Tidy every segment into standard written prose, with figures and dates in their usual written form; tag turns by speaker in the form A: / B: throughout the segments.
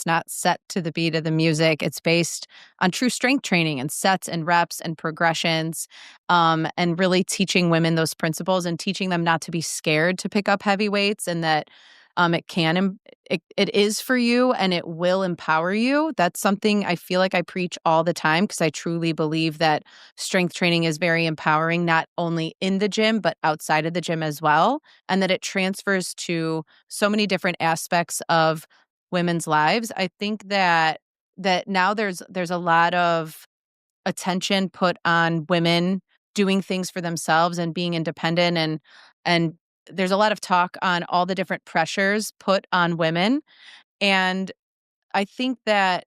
A: It's not set to the beat of the music. It's based on true strength training and sets and reps and progressions, and really teaching women those principles and teaching them not to be scared to pick up heavy weights, and that it is for you and it will empower you. That's something I feel like I preach all the time because I truly believe that strength training is very empowering, not only in the gym, but outside of the gym as well. And that it transfers to so many different aspects of women's lives. I think that now there's a lot of attention put on women doing things for themselves and being independent, and there's a lot of talk on all the different pressures put on women. And I think that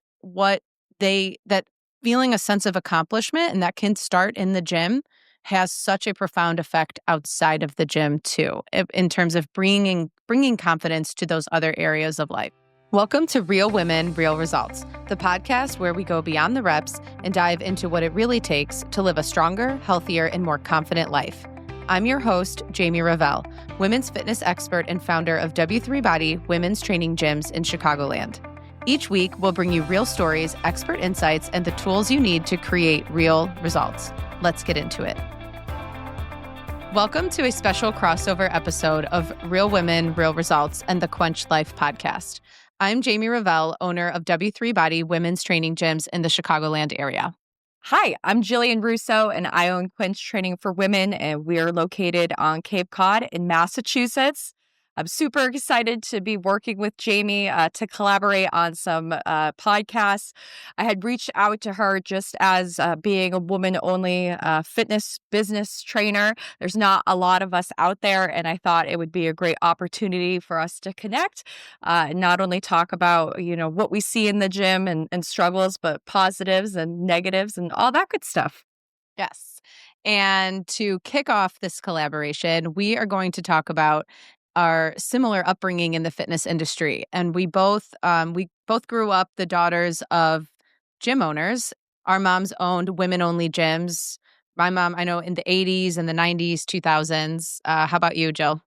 A: that feeling a sense of accomplishment, and that can start in the gym, has such a profound effect outside of the gym too, in terms of bringing confidence to those other areas of life. Welcome to Real Women, Real Results, the podcast where we go beyond the reps and dive into what it really takes to live a stronger, healthier, and more confident life. I'm your host, Jamie Revelle, women's fitness expert and founder of W3 Body Women's Training Gyms in Chicagoland. Each week, we'll bring you real stories, expert insights, and the tools you need to create real results. Let's get into it. Welcome to a special crossover episode of Real Women, Real Results and the Quench Life podcast. I'm Jamie Revelle, owner of W3 Body Women's Training Gyms in the Chicagoland area.
B: Hi, I'm Jillian Russo, and I own Quench Training for Women, and we are located on Cape Cod in Massachusetts. I'm super excited to be working with Jamie to collaborate on some podcasts. I had reached out to her just as being a woman-only fitness business trainer. There's not a lot of us out there, and I thought it would be a great opportunity for us to connect and not only talk about, what we see in the gym and struggles, but positives and negatives and all that good stuff.
A: Yes. And to kick off this collaboration, we are going to talk about our similar upbringing in the fitness industry. And we both grew up the daughters of gym owners. Our moms owned women-only gyms. My mom, I know, in the 80s and the 90s, 2000s. How about you, Jill?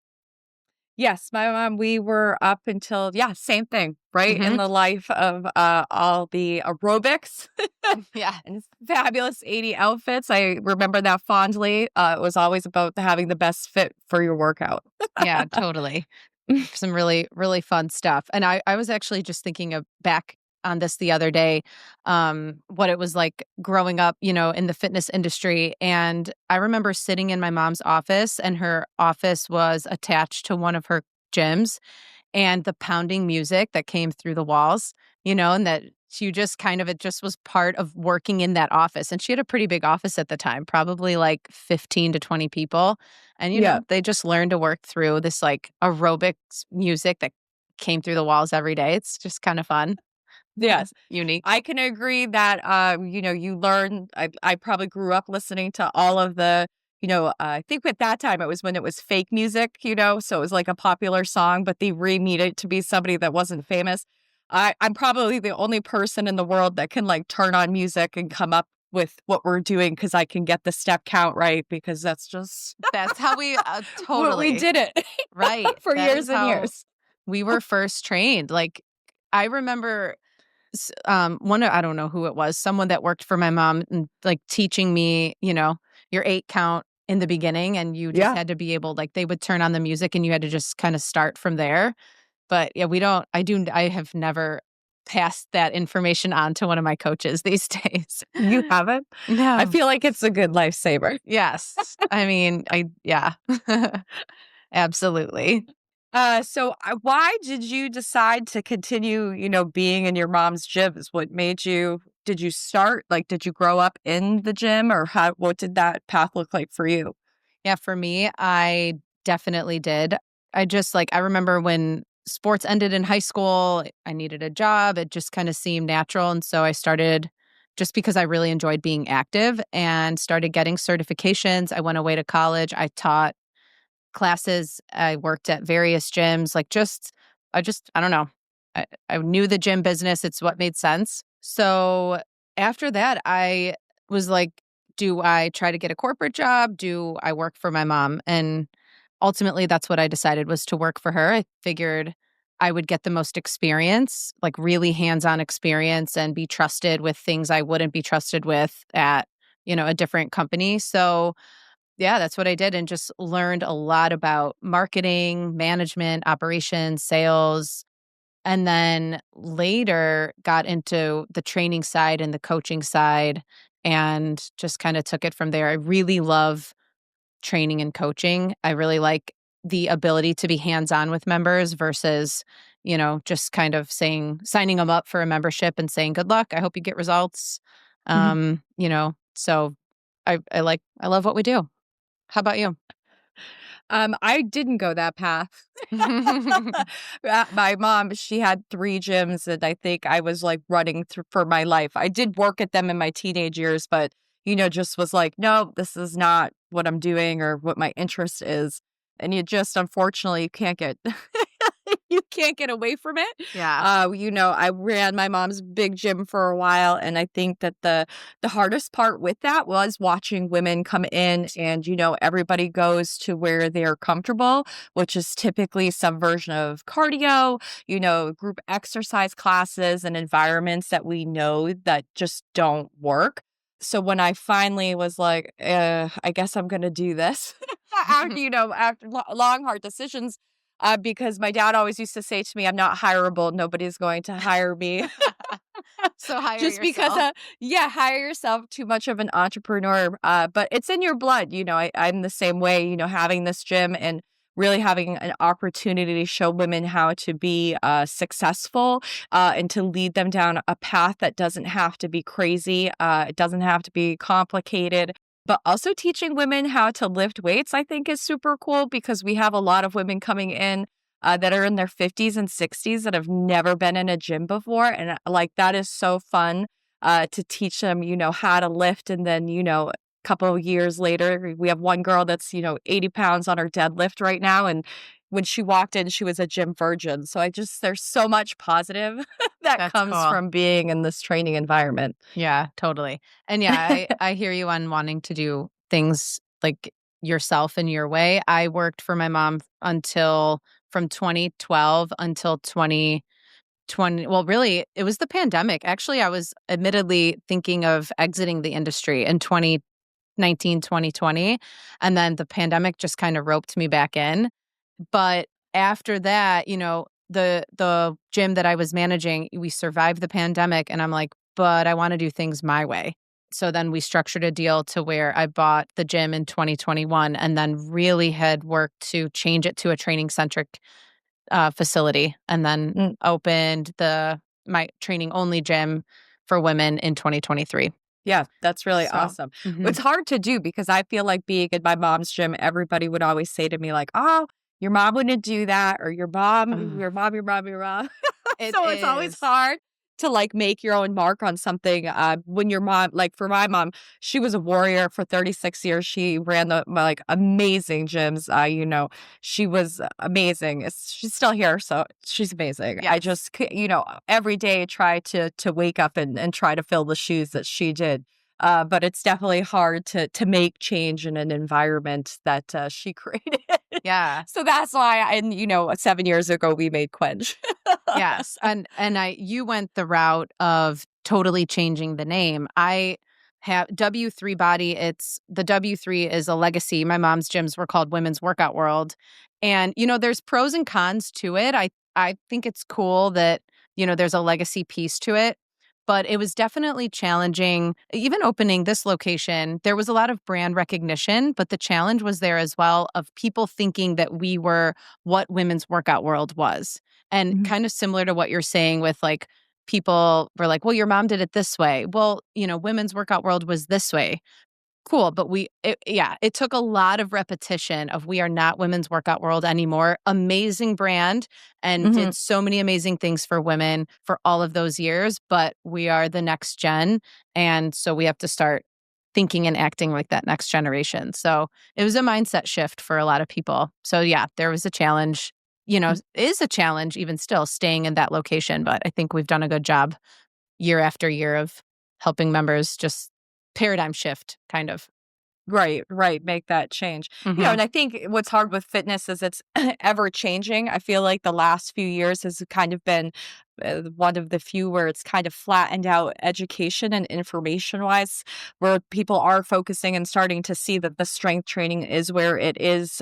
B: Yes, my mom, we were up until, same thing, right? In the life of all the aerobics
A: Yeah.
B: and fabulous 80 outfits. I remember that fondly. It was always about having the best fit for your workout.
A: Yeah, totally. Some really, really fun stuff. And I was actually just thinking of back on this the other day, what it was like growing up, in the fitness industry. And I remember sitting in my mom's office, and her office was attached to one of her gyms, and the pounding music that came through the walls, and that you just it just was part of working in that office. And she had a pretty big office at the time, probably like 15 to 20 people. And, they just learned to work through this like aerobics music that came through the walls every day. It's just kind of fun.
B: Yes.
A: Unique.
B: I can agree that, you learn, I probably grew up listening to all of the, I think at that time it was when it was fake music, so it was like a popular song, but they remade it to be somebody that wasn't famous. I'm probably the only person in the world that can like turn on music and come up with what we're doing because I can get the step count right because that's
A: how we totally
B: we did it
A: right
B: for
A: That
B: years
A: is
B: and
A: how
B: years.
A: we were first trained. Like I remember I don't know who it was, someone that worked for my mom and like teaching me, your 8 count in the beginning, and you just had to be able, like, they would turn on the music and you had to just kind of start from there. But yeah, I have never passed that information on to one of my coaches these days.
B: You haven't?
A: No.
B: I feel like it's a good lifesaver.
A: Yes. I mean, yeah, absolutely.
B: So why did you decide to continue, being in your mom's gyms? Did you start, did you grow up in the gym or what did that path look like for you?
A: Yeah, for me, I definitely did. I remember when sports ended in high school, I needed a job. It just kind of seemed natural. And so I started just because I really enjoyed being active and started getting certifications. I went away to college. I taught classes. I worked at various gyms. I don't know. I knew the gym business. It's what made sense. So after that, I was like, do I try to get a corporate job? Do I work for my mom? And ultimately, that's what I decided, was to work for her. I figured I would get the most experience, like really hands-on experience, and be trusted with things I wouldn't be trusted with at, a different company. So yeah, that's what I did, and just learned a lot about marketing, management, operations, sales, and then later got into the training side and the coaching side and just kind of took it from there. I really love training and coaching. I really like the ability to be hands-on with members versus, just kind of signing them up for a membership and saying, good luck. I hope you get results.
B: Mhm.
A: So I love what we do. How about you?
B: I didn't go that path. My mom, she had 3 gyms, and I think I was, like, running through for my life. I did work at them in my teenage years, but, just was like, "No, this is not what I'm doing or what my interest is." And you just unfortunately can't get you can't get away from it.
A: Yeah.
B: I ran my mom's big gym for a while, and I think that the hardest part with that was watching women come in and, everybody goes to where they're comfortable, which is typically some version of cardio, group exercise classes and environments that we know that just don't work. So when I finally was like, I guess I'm gonna do this after long, hard decisions, because my dad always used to say to me, I'm not hireable. Nobody's going to hire me.
A: So hire
B: Just because,
A: yourself.
B: yeah, hire yourself, too much of an entrepreneur. But it's in your blood. I'm the same way, having this gym and really having an opportunity to show women how to be successful and to lead them down a path that doesn't have to be crazy. It doesn't have to be complicated. But also teaching women how to lift weights, I think, is super cool because we have a lot of women coming in that are in their 50s and 60s that have never been in a gym before. And like that is so fun to teach them, how to lift. And then, a couple of years later, we have one girl that's, 80 pounds on her deadlift right now. And when she walked in, she was a gym virgin. So there's so much positive that
A: That's
B: comes
A: cool.
B: from being in this training environment.
A: Yeah, totally. And yeah, I hear you on wanting to do things like yourself in your way. I worked for my mom until from 2012 until 2020. Well, really, it was the pandemic. Actually, I was admittedly thinking of exiting the industry in 2019, 2020, and then the pandemic just kind of roped me back in. But after that, the gym that I was managing, we survived the pandemic, and I'm like, but I want to do things my way. So then we structured a deal to where I bought the gym in 2021 and then really had worked to change it to a training centric facility, and then
B: Mm.
A: opened my training only gym for women in 2023.
B: Yeah, that's really
A: So,
B: awesome.
A: mhm.
B: It's hard to do because I feel like being in my mom's gym, everybody would always say to me like, "Oh, your mom wouldn't do that," or "Your mom,
A: Ugh,
B: your mom, your mom, your mom."
A: it
B: So it's always
A: is.
B: hard to like make your own mark on something. When your mom, like for my mom, she was a warrior for 36 years. She ran like amazing gyms. She was amazing. She's still here, so she's amazing. I
A: Yes.
B: just, every day try to wake up and try to fill the shoes that she did. But it's definitely hard to make change in an environment that she created.
A: Yeah.
B: So that's why, 7 years ago we made Quench.
A: Yes, and you went the route of totally changing the name. I have W3 Body. It's the W3 is a legacy. My mom's gyms were called Women's Workout World. And there's pros and cons to it. I think it's cool that, there's a legacy piece to it, but it was definitely challenging. Even opening this location, there was a lot of brand recognition, but the challenge was there as well of people thinking that we were what Women's Workout World was. And
B: Mhm.
A: kind of similar to what you're saying with like people were like, well, your mom did it this way. Well, Women's Workout World was this way. Cool. But it took a lot of repetition of we are not Women's Workout World anymore. Amazing brand and
B: Mhm.
A: did so many amazing things for women for all of those years. But we are the next gen. And so we have to start thinking and acting like that next generation. So it was a mindset shift for a lot of people. So yeah, there was a challenge, is a challenge even still staying in that location. But I think we've done a good job year after year of helping members just paradigm shift kind of.
B: Right, right, make that change.
A: Mhm.
B: And I think what's hard with fitness is it's ever changing. I feel like the last few years has kind of been one of the few where it's kind of flattened out education and information wise, where people are focusing and starting to see that the strength training is where it is,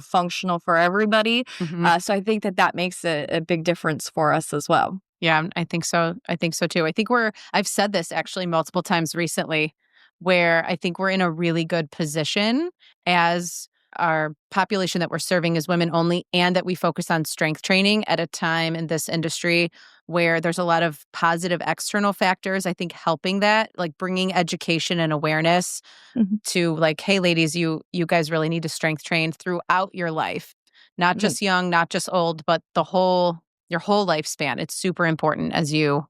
B: functional for everybody.
A: Mhm.
B: So I think that that makes a big difference for us as well.
A: Yeah, I think so. I think so too. I think I've said this actually multiple times recently, where I think we're in a really good position as our population that we're serving is women only, and that we focus on strength training at a time in this industry where there's a lot of positive external factors, I think helping that, like bringing education and awareness
B: Mhm.
A: to like, hey ladies, you guys really need to strength train throughout your life. Not
B: Mhm.
A: just young, not just old, but your whole lifespan. It's super important as you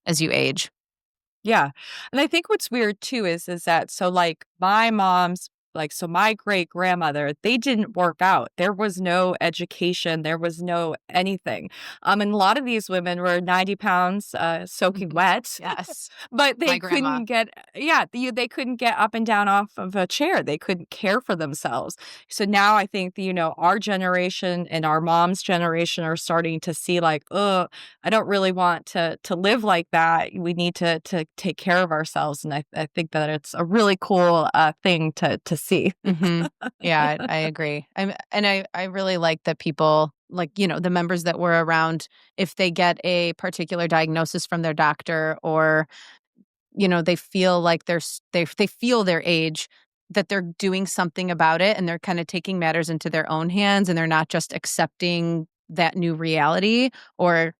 A: age.
B: Yeah. And I think what's weird too is that so like my mom's so my great grandmother, they didn't work out. There was no education, there was no anything. And a lot of these women were 90 pounds soaking
A: Mhm.
B: wet,
A: Yes.
B: but
A: My grandma.
B: they couldn't get up and down off of a chair. They couldn't care for themselves. So now I think our generation and our mom's generation are starting to see like, oh, I don't really want to live like that. We need to take care of ourselves, and I think that it's a really cool thing to see.
A: Mhm. Yeah, I agree. I really like that people like, the members that were around, if they get a particular diagnosis from their doctor or, they feel like they feel their age, that they're doing something about it and they're kind of taking matters into their own hands and they're not just accepting that new reality or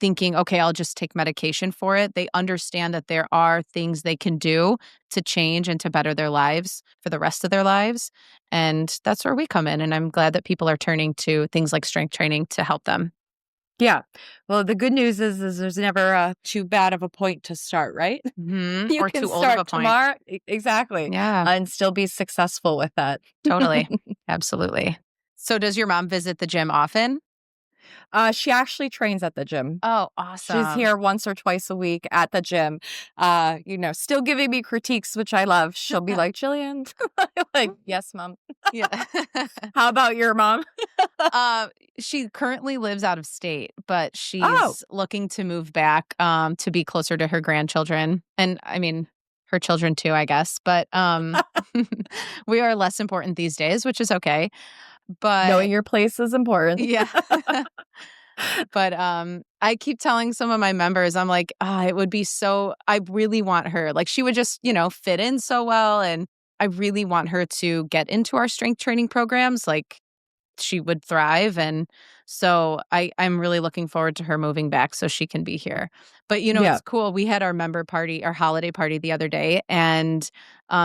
A: thinking, okay, I'll just take medication for it. They understand that there are things they can do to change and to better their lives for the rest of their lives. And that's where we come in. And I'm glad that people are turning to things like strength training to help them.
B: Yeah. Well, the good news is there's never too bad of a point to start, right? You
A: Or
B: can
A: too old of a
B: start
A: point.
B: tomorrow, exactly,
A: Yeah,
B: and still be successful with that.
A: totally. Absolutely. So, does your mom visit the gym often?
B: She actually trains at the gym.
A: Oh,
B: She's
A: awesome.
B: here once or twice a week at the gym, still giving me critiques, which I love. She'll be like, "Jillian," like, "Yes, mom."
A: Yeah.
B: How about your mom?
A: Uh, she currently lives out of state, but
B: Oh,
A: she's looking to move back, to be closer to her grandchildren, and I mean, her children too, I guess, but, we are less important these days, which is okay, but
B: knowing your place is important.
A: yeah. But, I keep telling some of my members, I'm like, "Ah, it would be so I really want her." Like, she would just, fit in so well, and I really want her to get into our strength training programs, like, she would thrive, and so I'm really looking forward to her moving back so she can be here. But,
B: Yeah.
A: it's cool, we had our member party, our holiday party the other day, and,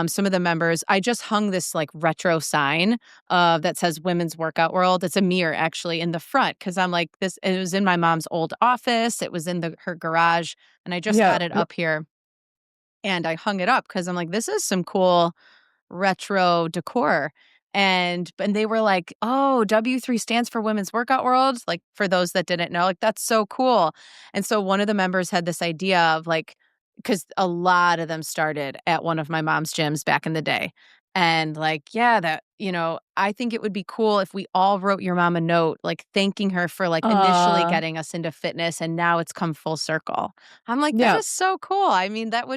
A: some of the members I just hung this, like, retro sign, that says Women's Workout World. It's a mirror actually in the front because 'cause I'm like, this it was in my mom's old office, it was in her garage, and I just
B: Yeah.
A: got it up here, and I hung it up because 'cause I'm like, "This is some cool retro decor." And they were like, "Oh, W3 stands for Women's Workout World," like, for those that didn't know, like, "That's so cool." And so one of the members had this idea of, like, because a lot of them started at one of my mom's gyms back in the day, and, like, "Yeah, I think it would be cool if we all wrote your mom a note, like, thanking her for, like, initially
B: Uh,
A: getting us into fitness, and now it's come full circle." I'm like, "That
B: yeah.
A: is so cool." I mean,
B: That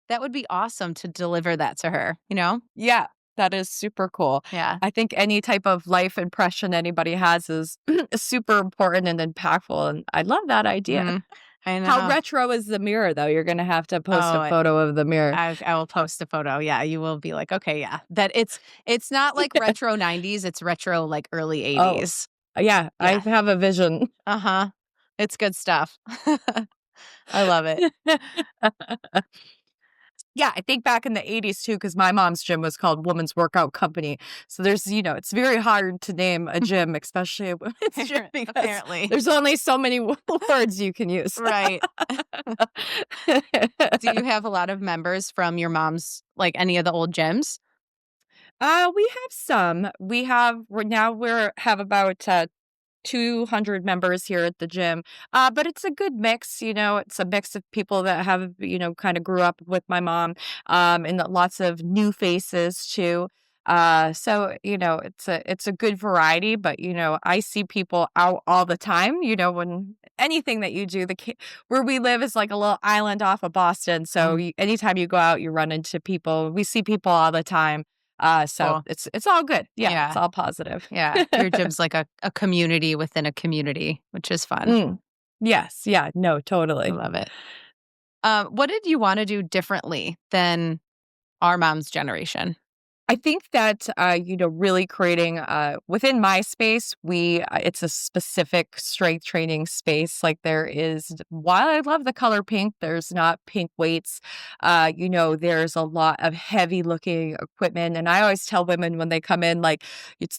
A: that would be awesome to deliver that to her, you know?
B: yeah, that is super cool.
A: Yeah.
B: I think any type of life impression anybody has is super important and impactful, and I love that idea.
A: Mhm. I
B: How
A: know.
B: retro is the mirror, though? You're gonna have to post
A: Oh,
B: a photo of the mirror.
A: I will post a photo. Yeah, you will be like, "Okay, yeah." That it's not like retro 90s, it's retro, like, early
B: Oh,
A: 80s.
B: yeah, I
A: Yeah.
B: have a vision.
A: Uh-huh. It's good stuff. I love it.
B: Yeah, I think back in the '80s too, because my mom's gym was called Women's Workout Company. So it's very hard to name a gym, especially a women's gym, because
A: Apparently.
B: there's only so many words you can use.
A: Right. Do you have a lot of members from your mom's like, any of the old gyms?
B: We have some. We're now we're have about 200 members here at the gym. But it's a good mix, it's a mix of people that have, kind of grew up with my mom, and lots of new faces too. So, it's a good variety, but, I see people out all the time, when anything that you do, where we live is like a little island off of Boston. So
A: Mm,
B: anytime you go out, you run into people. We see people all the time. So
A: cool.
B: it's all good. Yeah, it's
A: Yeah.
B: all positive.
A: Yeah. Your gym's like a community within a community, which is fun.
B: Mm. Yes. Yeah. No,
A: I
B: totally.
A: love it. What did you want to do differently than our mom's generation?
B: I think that, really creating, within my space, it's a specific strength training space. Like there is, while I love the color pink, there's not pink weights. There's a lot of heavy looking equipment. And I always tell women when they come in, like,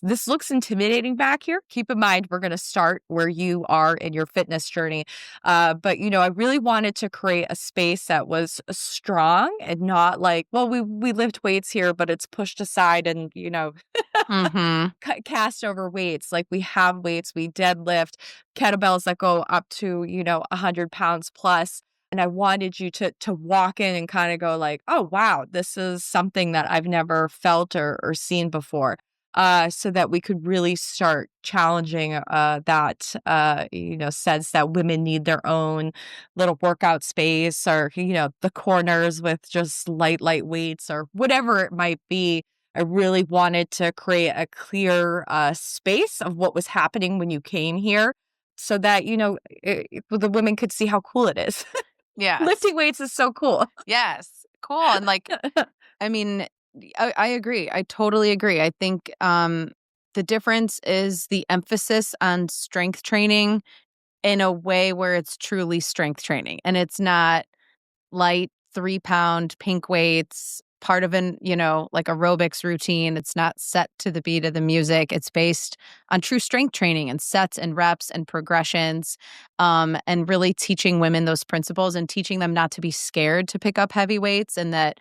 B: this looks intimidating back here. Keep in mind, we're going to start where you are in your fitness journey. But I really wanted to create a space that was strong and not like, well, we lift weights here, but it's pushed aside and
A: Mhm.
B: cast over weights. Like we have weights, we deadlift kettlebells that go up to 100 pounds plus. And I wanted you to walk in and kind of go like, oh wow, this is something that I've never felt or seen before. So that we could really start challenging that sense that women need their own little workout space, or the corners with just light weights or whatever it might be. I really wanted to create a clear space of what was happening when you came here, so that the women could see how cool it is.
A: Yes.
B: Lifting weights is so cool.
A: Yes. Cool. And like, I mean, I agree. I totally agree. I think the difference is the emphasis on strength training in a way where it's truly strength training and it's not light 3-pound pink weights, part of like aerobics routine. It's not set to the beat of the music. It's based on true strength training and sets and reps and progressions, and really teaching women those principles and teaching them not to be scared to pick up heavy weights and that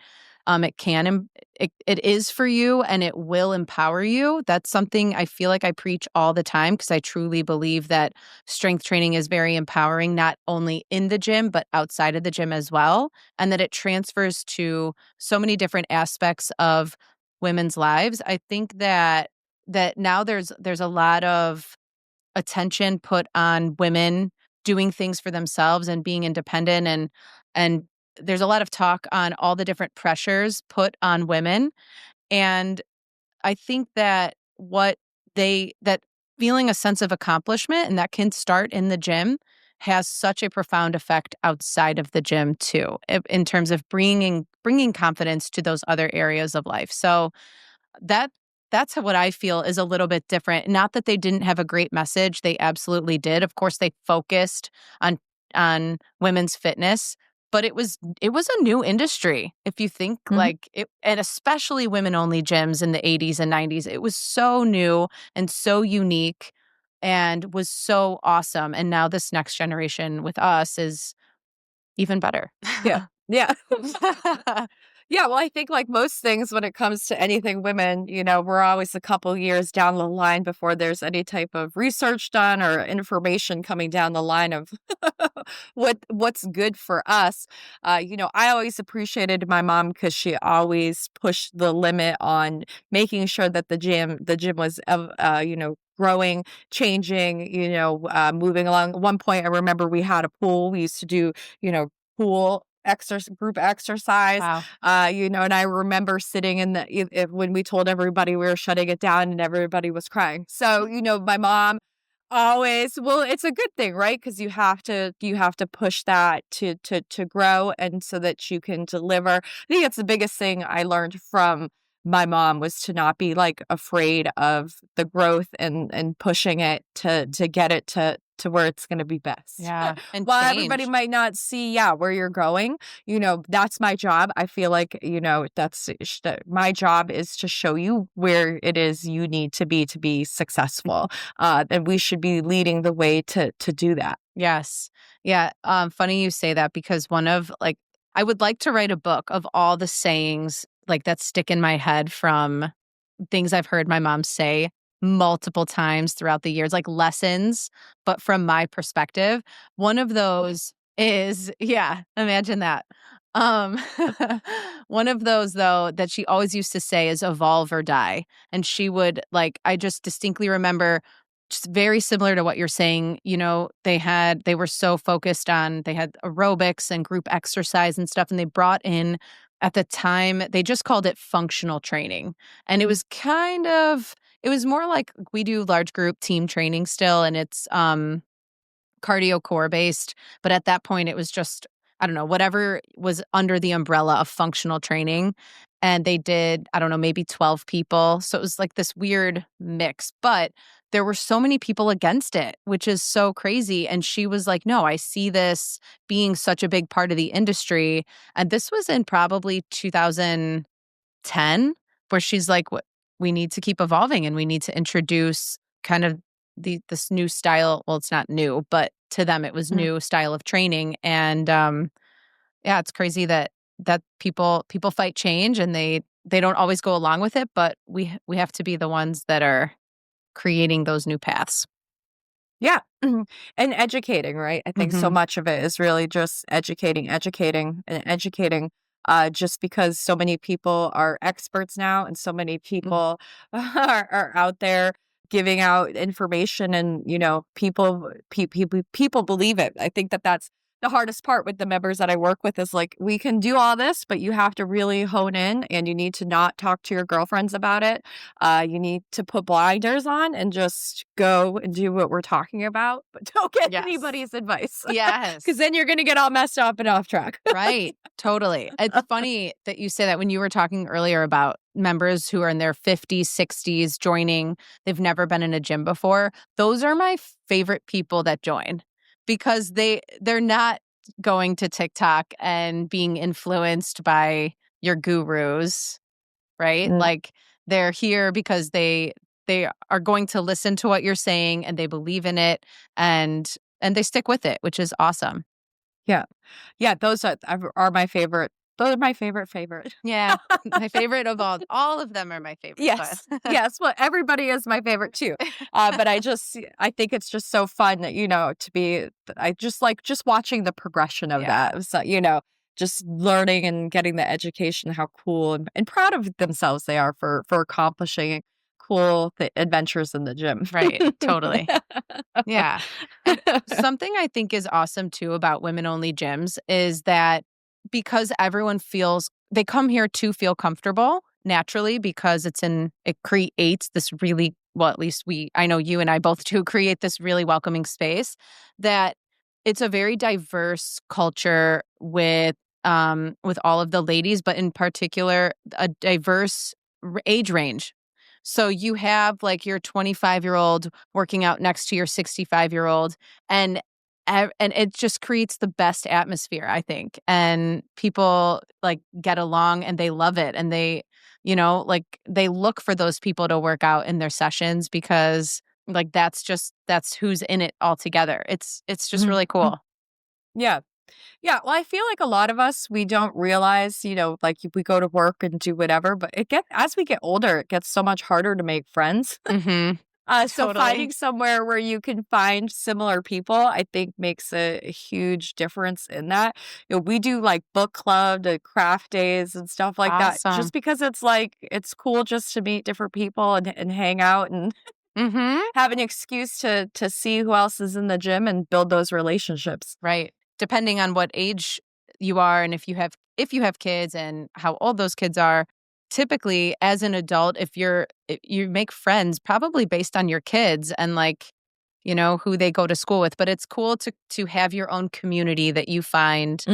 A: it is for you and it will empower you. That's something I feel like I preach all the time because I truly believe that strength training is very empowering, not only in the gym, but outside of the gym as well. And that it transfers to so many different aspects of women's lives. I think that now there's a lot of attention put on women doing things for themselves and being independent and there's a lot of talk on all the different pressures put on women. And I think that that feeling a sense of accomplishment and that can start in the gym has such a profound effect outside of the gym too, in terms of bringing confidence to those other areas of life. So that what I feel is a little bit different. Not that they didn't have a great message, they absolutely did. Of course, they focused on women's fitness, but it was a new industry. If you think
B: Mhm.
A: like it, and especially women-only gyms in the 80s and 90s, it was so new and so unique and was so awesome. And now this next generation with us is even better.
B: Yeah. Yeah. Yeah, well, I think like most things when it comes to anything women, we're always a couple years down the line before there's any type of research done or information coming down the line of what's good for us. I always appreciated my mom because she always pushed the limit on making sure that the gym was growing, changing, moving along. At one point I remember we had a pool. We used to do, group exercise,
A: Wow.
B: and I remember sitting in when we told everybody we were shutting it down and everybody was crying. So, my mom always, well, it's a good thing, right? Because you have to push that to grow and so that you can deliver. I think that's the biggest thing I learned from my mom was to not be like afraid of the growth and pushing it to get it to where it's going to be best.
A: Yeah, and
B: While everybody
A: change.
B: might not see, yeah, where you're going, that's my job. I feel like, my job is to show you where it is you need to be successful. And we should be leading the way to do that.
A: Yes. Yeah, funny you say that because I would like to write a book of all the sayings, like, that stick in my head from things I've heard my mom say multiple times throughout the years, like lessons, but from my perspective. One of those is, yeah, imagine that. Um, one of those though that she always used to say is evolve or die. And she would like, I just distinctly remember just very similar to what you're saying, they were so focused on, they had aerobics and group exercise and stuff. And they brought in at the time, they just called it functional training. And it was it was more like we do large group team training still, and it's cardio core based. But at that point, it was just, I don't know, whatever was under the umbrella of functional training. And they did, I don't know, maybe 12 people. So it was like this weird mix. But there were so many people against it, which is so crazy. And she was like, no, I see this being such a big part of the industry. And this was in probably 2010, where she's like, "What we need to keep evolving and we need to introduce kind of this new style." Well, it's not new, but to them it was
B: Mm.
A: new style of training. And yeah, it's crazy that people fight change and they don't always go along with it, but we have to be the ones that are creating those new paths.
B: Yeah. Mhm. And educating, right? I think so
A: Mhm.
B: much of it is really just educating, and educating. Just because so many people are experts now, and so many
A: Mm.
B: people are out there giving out information, and people believe it. I think that that's the hardest part with the members that I work with is like we can do all this, but you have to really hone in, and you need to not talk to your girlfriends about it. You need to put blinders on and just go and do what we're talking about, but don't get
A: Yes.
B: anybody's advice because
A: Yes.
B: then you're going to get all messed up and off track.
A: Right. Totally. It's funny that you say that when you were talking earlier about members who are in their 50s, 60s joining, they've never been in a gym before. Those are my favorite people that join because they're not going to TikTok and being influenced by your gurus, right?
B: Mm,
A: Like they're here because they are going to listen to what you're saying and they believe in it and they stick with it, which is awesome.
B: yeah. Yeah, those are my favorite. Those are my favorite.
A: Yeah, my favorite of all of them are my favorite, but
B: Yes. Yes, well, everybody is my favorite too. But I think it's just so fun that, to be I just like just watching the progression of
A: yeah,
B: that. So, just learning and getting the education, how cool and proud of themselves they are for accomplishing cool adventures in the gym.
A: right, totally. Yeah. And something I think is awesome too about women-only gyms is that because everyone feels they come here to feel comfortable naturally because it creates this really well, at least I know you and I both do create this really welcoming space that it's a very diverse culture with all of the ladies, but in particular a diverse age range. So you have like your 25-year-old working out next to your 65-year-old and and it just creates the best atmosphere, I think. And people like get along and they love it and like they look for those people to work out in their sessions because like that's who's in it all together. It's just
B: Mhm.
A: really
B: Mm.
A: cool.
B: Yeah. Yeah, well, I feel like a lot of us, we don't realize, like we go to work and do whatever, but as we get older, it gets so much harder to make friends.
A: Mhm.
B: So
A: Totally.
B: finding somewhere where you can find similar people, I think makes a huge difference in that. We do like book club, the craft days and stuff like that,
A: Awesome.
B: just because it's like, it's cool just to meet different people and hang out and
A: Mhm.
B: have an excuse to see who else is in the gym and build those relationships.
A: Right. Depending on what age you are and if you have kids and how old those kids are, typically as an adult, you make friends probably based on your kids and like, who they go to school with. But it's cool to have your own community that you find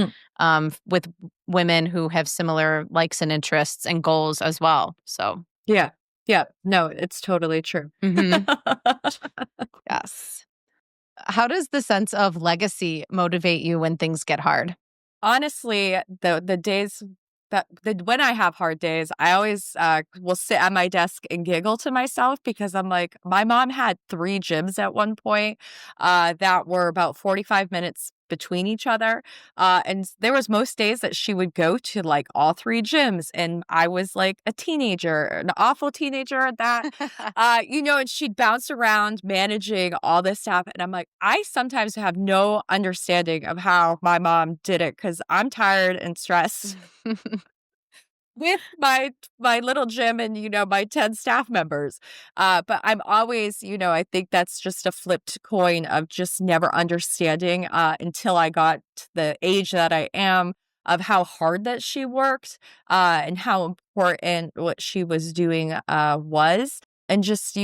B: Mm,
A: with women who have similar likes and interests and goals as well. So
B: yeah. Yeah. No, it's totally true.
A: mhm. Yes. How does the sense of legacy motivate you when things get hard?
B: Honestly, the days when I have hard days, I always, will sit at my desk and giggle to myself because I'm like, my mom had 3 gyms at one point, that were about 45 minutes between each other. And there was most days that she would go to like all three gyms, and I was like a teenager, an awful teenager at that. And she'd bounce around managing all this stuff. And I'm like, I sometimes have no understanding of how my mom did it because I'm tired and stressed with my little gym and my 10 staff members. But I'm always, I think that's just a flipped coin of just never understanding until I got to the age that I am, of how hard that she worked, and how important what she was doing was, and just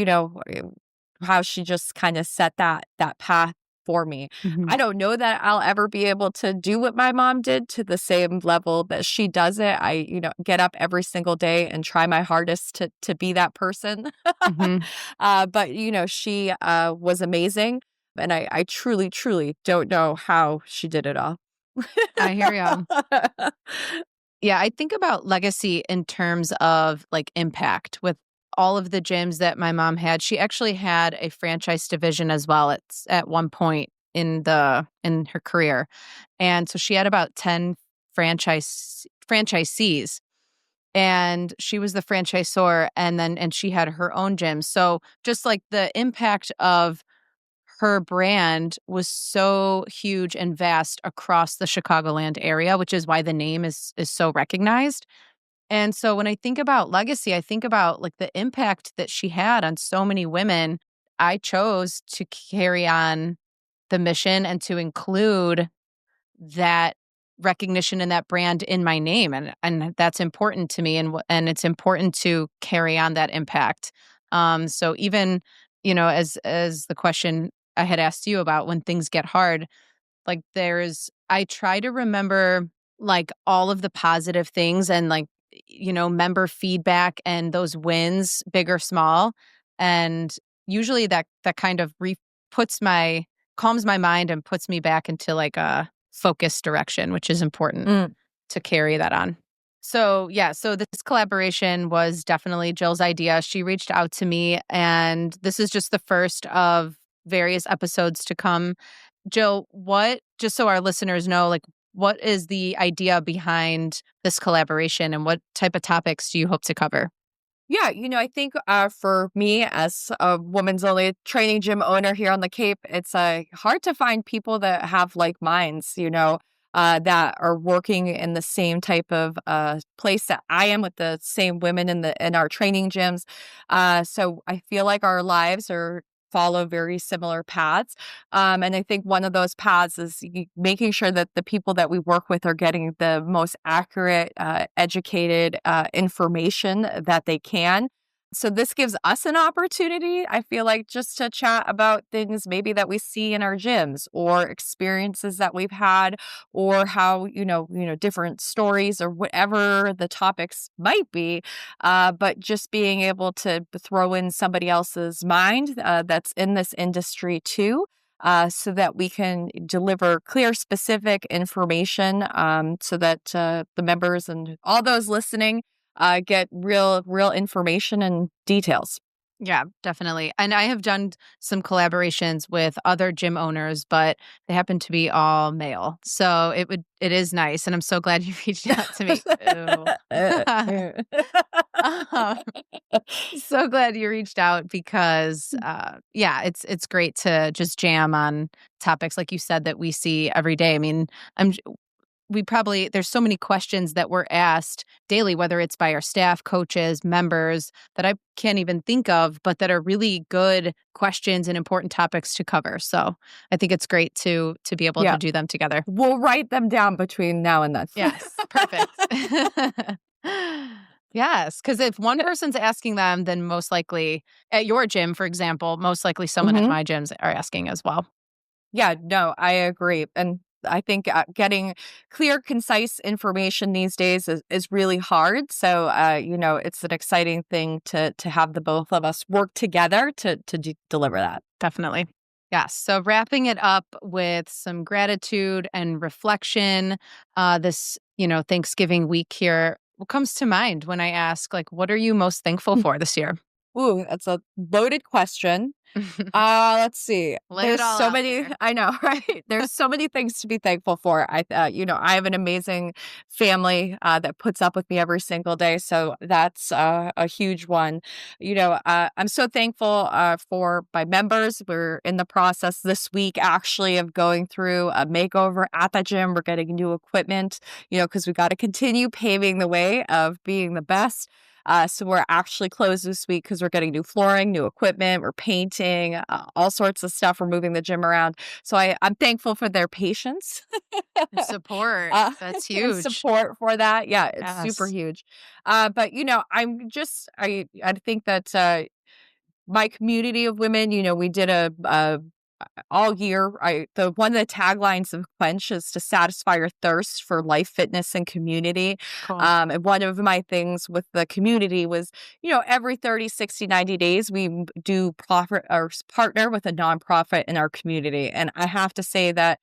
B: how she just kind of set that path for me.
A: Mhm.
B: I don't know that I'll ever be able to do what my mom did to the same level that she does it. I, get up every single day and try my hardest to be that person.
A: Mhm.
B: But she was amazing, and I truly, truly don't know how she did it all.
A: I hear you. Yeah, I think about legacy in terms of like impact with all of the gyms that my mom had. She actually had a franchise division as well at one point in her career. And so she had about 10 franchisees, and she was the franchisor, and she had her own gym. So just like the impact of her brand was so huge and vast across the Chicagoland area, which is why the name is so recognized. And so when I think about legacy, I think about like the impact that she had on so many women. I chose to carry on the mission and to include that recognition and that brand in my name, and that's important to me, and it's important to carry on that impact. So even as the question I had asked you about when things get hard, like I try to remember like all of the positive things and like member feedback and those wins, big or small, and usually that kind of puts my calms my mind and puts me back into like a focused direction, which is important
B: Mm.
A: to carry that on. So, yeah, so this collaboration was definitely Jill's idea. She reached out to me, and this is just the first of various episodes to come. Jill, just so our listeners know, like, what is the idea behind this collaboration, and what type of topics do you hope to cover?
B: Yeah, I think for me as a woman's only training gym owner here on the Cape, it's hard to find people that have like minds, that are working in the same type of place that I am, with the same women in our training gyms. So I feel like our lives are follow very similar paths. And I think one of those paths is making sure that the people that we work with are getting the most accurate, educated information that they can. So this gives us an opportunity, I feel like, just to chat about things maybe that we see in our gyms, or experiences that we've had, or how, different stories or whatever the topics might be. But just being able to throw in somebody else's mind that's in this industry too, so that we can deliver clear, specific information, so that the members and all those listening get real information and details.
A: Yeah, definitely. And I have done some collaborations with other gym owners, but they happen to be all male. So it is nice. And I'm so glad you reached out to me. Ew. Um, so glad you reached out because yeah, it's great to just jam on topics like you said that we see every day. I mean, I'm there's so many questions that we're asked daily, whether it's by our staff, coaches, members, that I can't even think of, but that are really good questions and important topics to cover. So I think it's great to be able to
B: Yeah,
A: do them together.
B: we'll write them down between now and then.
A: Yes, perfect. Yes, because if one person's asking them, then most likely at your gym, for example, most likely someone at
B: Mhm.
A: my gyms are asking as well.
B: Yeah, no, I agree. And I think getting clear, concise information these days is really hard. So, it's an exciting thing to have the both of us work together to deliver that.
A: Definitely. Yes. So wrapping it up with some gratitude and reflection, this, Thanksgiving week here, what comes to mind when I ask, like, what are you most thankful for this year?
B: Ooh, that's a loaded question. Let's see.
A: Lay it
B: There's
A: all
B: so
A: out
B: many,
A: there.
B: I know, right? There's so many things to be thankful for. I have an amazing family that puts up with me every single day. So that's a huge one. I'm so thankful for my members. We're in the process this week, actually, of going through a makeover at the gym. We're getting new equipment, because we got to continue paving the way of being the best. So we're actually closed this week because we're getting new flooring, new equipment, we're painting, all sorts of stuff. We're moving the gym around. So I'm thankful for their patience
A: And support.
B: uh,
A: That's
B: and
A: huge.
B: support for that. Yeah, it's super
A: Yes.
B: huge. But I think that my community of women, we did a all year. One of the taglines of Quench is to satisfy your thirst for life, fitness, and community.
A: Cool.
B: And one of my things with the community was, every 30, 60, 90 days, we do profit or partner with a nonprofit in our community. And I have to say that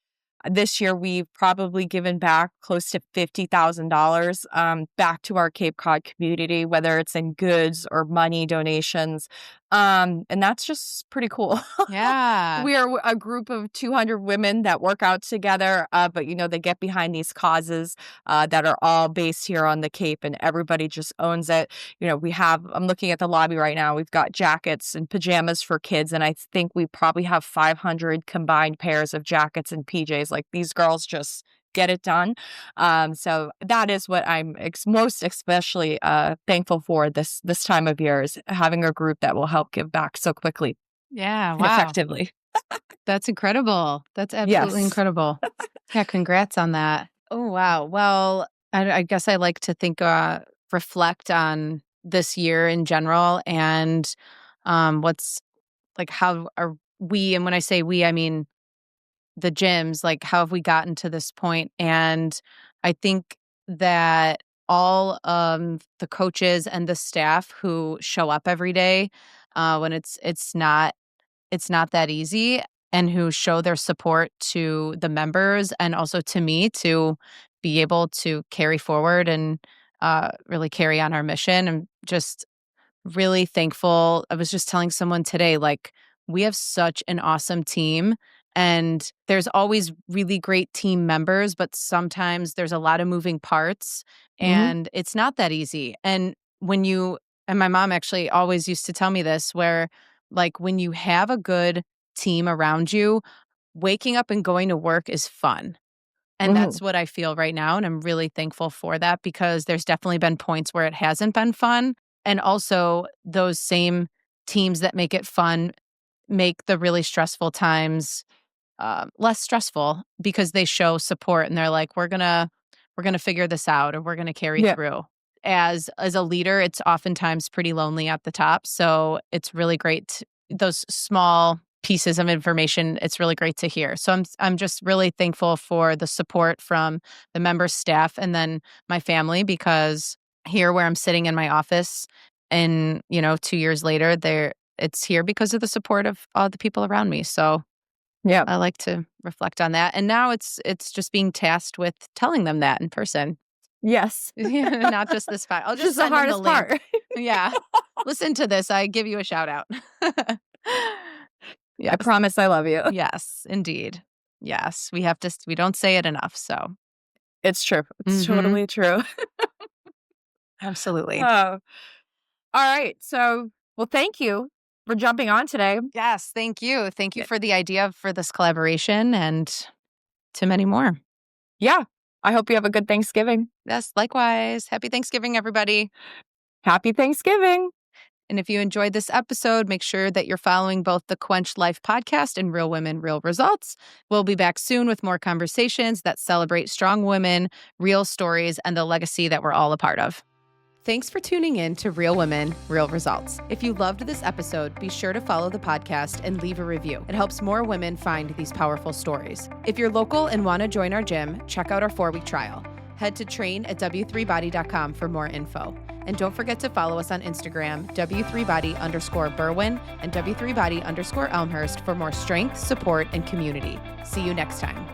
B: this year, we've probably given back close to $50,000 back to our Cape Cod community, whether it's in goods or money donations. And that's just pretty cool.
A: Yeah.
B: We are a group of 200 women that work out together, but they get behind these causes that are all based here on the Cape, and everybody just owns it. I'm looking at the lobby right now. We've got jackets and pajamas for kids, and I think we probably have 500 combined pairs of jackets and PJs. Like, these girls just get it done. So that is what I'm most especially thankful for this time of year, is having a group that will help give back so quickly
A: Yeah.
B: and
A: Wow.
B: effectively.
A: That's incredible. That's absolutely
B: Yes.
A: incredible. Yeah. Congrats on that. Oh, wow. Well, I guess I like to reflect on this year in general and what's like, how are we, and when I say we, I mean the gyms, like, how have we gotten to this point? And I think that all the coaches and the staff who show up every day when it's not that easy, and who show their support to the members and also to me to be able to carry forward and really carry on our mission. I'm just really thankful. I was just telling someone today, like, we have such an awesome team, and there's always really great team members, but sometimes there's a lot of moving parts
B: Hmm.
A: and it's not that easy. And my mom actually always used to tell me this, where like when you have a good team around you, waking up and going to work is fun. And
B: Hmm.
A: that's what I feel right now, and I'm really thankful for that, because there's definitely been points where it hasn't been fun, and also those same teams that make it fun make the really stressful times less stressful, because they show support and they're like, we're gonna figure this out, or we're gonna carry
B: Yeah.
A: through. As a leader, it's oftentimes pretty lonely at the top, so it's really great those small pieces of information. It's really great to hear. So I'm just really thankful for the support from the members, staff, and then my family, because here where I'm sitting in my office, and 2 years later, it's here because of the support of all the people around me. So
B: Yeah.
A: I like to reflect on that. And now it's just being tasked with telling them that in person.
B: Yes.
A: Not just this file. I'll
B: Which is
A: just
B: the
A: send them the
B: hardest
A: link.
B: part.
A: Yeah. Listen to this. I give you a shout out.
B: I
A: Yes.
B: promise I love you.
A: Yes, indeed. Yes. We don't say it enough. So,
B: It's true. It's
A: mhm,
B: totally true.
A: absolutely.
B: Oh, all right. So, well, thank you for jumping on today.
A: Yes. Thank you. Thank you
B: Yeah.
A: for the idea for this collaboration, and to many more.
B: Yeah. I hope you have a good Thanksgiving.
A: Yes. Likewise. Happy Thanksgiving, everybody.
B: Happy Thanksgiving.
A: And if you enjoyed this episode, make sure that you're following both the Quench Life podcast and Real Women, Real Results. We'll be back soon with more conversations that celebrate strong women, real stories, and the legacy that we're all a part of. Thanks for tuning in to Real Women, Real Results. If you loved this episode, be sure to follow the podcast and leave a review. It helps more women find these powerful stories. If you're local and want to join our gym, check out our 4-week trial. Head to train@w3body.com for more info. And don't forget to follow us on Instagram, w3body_Berwyn and w3body_Elmhurst for more strength, support, and community. See you next time.